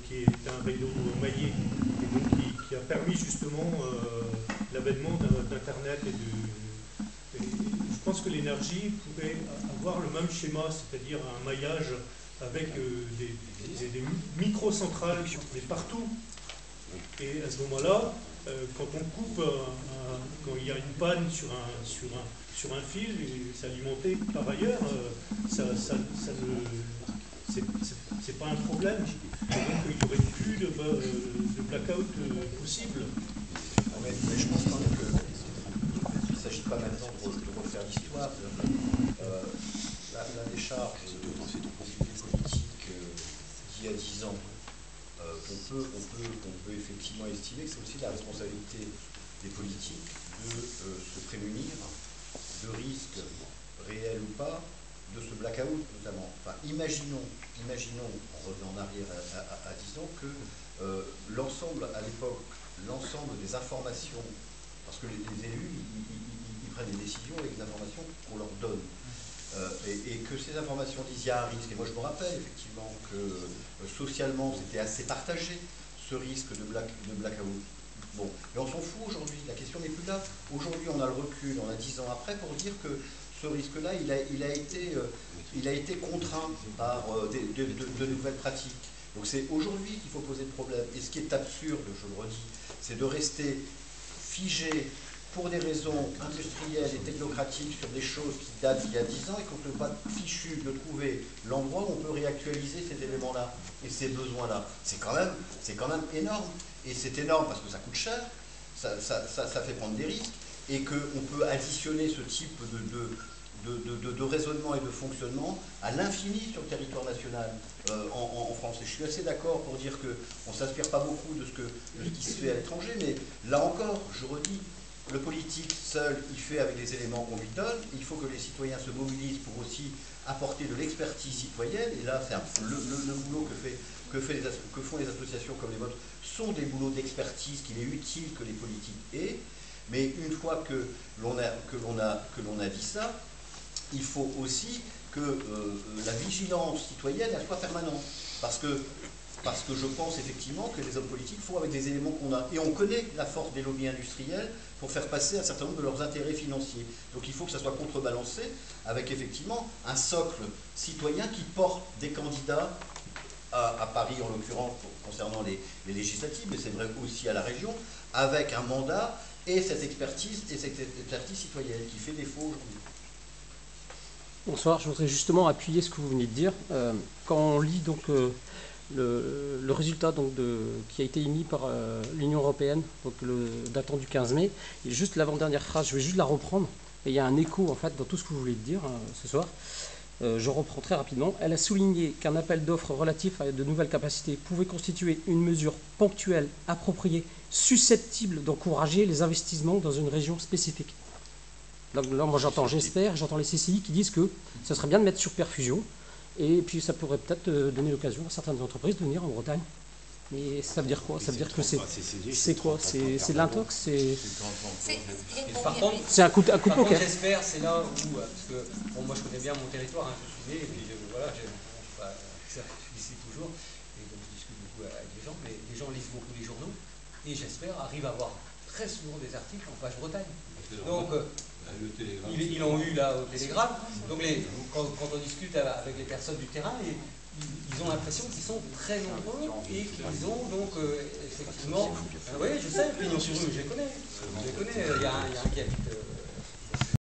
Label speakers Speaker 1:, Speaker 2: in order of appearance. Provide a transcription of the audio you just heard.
Speaker 1: qui est un réseau maillé, et donc qui a permis justement l'avènement d'Internet et je pense que l'énergie pourrait avoir le même schéma, c'est-à-dire un maillage avec des micro-centrales partout. Et à ce moment-là, quand on coupe, quand il y a une panne sur un fil, et c'est alimenté par ailleurs, c'est pas un problème. Et donc il n'y aurait plus de blackout possible.
Speaker 2: Mais je pense quand même qu'il ne s'agit pas maintenant de refaire l'histoire. La décharge politique d'il y a 10 ans, on peut effectivement estimer que c'est aussi la responsabilité des politiques de se prémunir de risques réels ou pas de ce blackout notamment. Enfin, imaginons, en revenant en arrière à 10 ans, que l'ensemble, à l'époque, l'ensemble des informations, parce que les élus, ils prennent des décisions avec les informations qu'on leur donne. Et que ces informations disent qu'il y a un risque. Et moi je me rappelle effectivement que socialement c'était assez partagé ce risque de blackout. Bon, mais on s'en fout aujourd'hui, la question n'est plus là. Aujourd'hui on a le recul, on a 10 ans après pour dire que ce risque-là il a été contraint par de nouvelles pratiques. Donc c'est aujourd'hui qu'il faut poser le problème. Et ce qui est absurde, je le redis, c'est de rester figé pour des raisons industrielles et technocratiques sur des choses qui datent d'il y a 10 ans et qu'on ne peut pas fichu de trouver l'endroit où on peut réactualiser ces éléments-là et ces besoins-là. C'est quand même énorme. Et c'est énorme parce que ça coûte cher, ça fait prendre des risques et qu'on peut additionner ce type de raisonnement et de fonctionnement à l'infini sur le territoire national en France. Et je suis assez d'accord pour dire qu'on ne s'inspire pas beaucoup de ce qui se fait à l'étranger, mais là encore, je redis, le politique seul, il fait avec les éléments qu'on lui donne. Il faut que les citoyens se mobilisent pour aussi apporter de l'expertise citoyenne. Et là, c'est le boulot que font les associations comme les vôtres sont des boulots d'expertise qu'il est utile que les politiques aient. Mais une fois que l'on a dit ça, il faut aussi que la vigilance citoyenne elle soit permanente. Parce que je pense effectivement que les hommes politiques font avec des éléments qu'on a. Et on connaît la force des lobbies industriels pour faire passer un certain nombre de leurs intérêts financiers. Donc il faut que ça soit contrebalancé avec effectivement un socle citoyen qui porte des candidats à Paris en l'occurrence concernant les législatives, mais c'est vrai aussi à la région, avec un mandat et cette expertise citoyenne qui fait défaut aujourd'hui.
Speaker 3: Bonsoir, je voudrais justement appuyer ce que vous venez de dire. Quand on lit donc le résultat donc qui a été émis par l'Union européenne, donc datant du 15 mai, et juste l'avant-dernière phrase, je vais juste la reprendre, et il y a un écho en fait dans tout ce que vous voulez dire ce soir. Je reprends très rapidement. Elle a souligné qu'un appel d'offres relatif à de nouvelles capacités pouvait constituer une mesure ponctuelle, appropriée, susceptible d'encourager les investissements dans une région spécifique. Donc là, moi j'entends j'entends les CCI qui disent que ça serait bien de mettre sur perfusion, et puis ça pourrait peut-être donner l'occasion à certaines entreprises de venir en Bretagne. Mais ça veut dire quoi? Ça veut dire que c'est quoi? C'est de l'intox? C'est un coup de poker.
Speaker 4: J'espère, c'est là où, parce que bon, moi je connais bien mon territoire, je suis né, et puis voilà, je ici toujours, et donc je discute beaucoup avec les gens, mais les gens lisent beaucoup les journaux, et j'espère arrivent à avoir très souvent des articles en page Bretagne. Donc ils l'ont eu là au Télégramme, donc quand on discute avec les personnes du terrain, ils ont l'impression qu'ils sont très nombreux et qu'ils ont donc effectivement, oui je sais, Pignon sur rue, je les connais, il y a un qui habite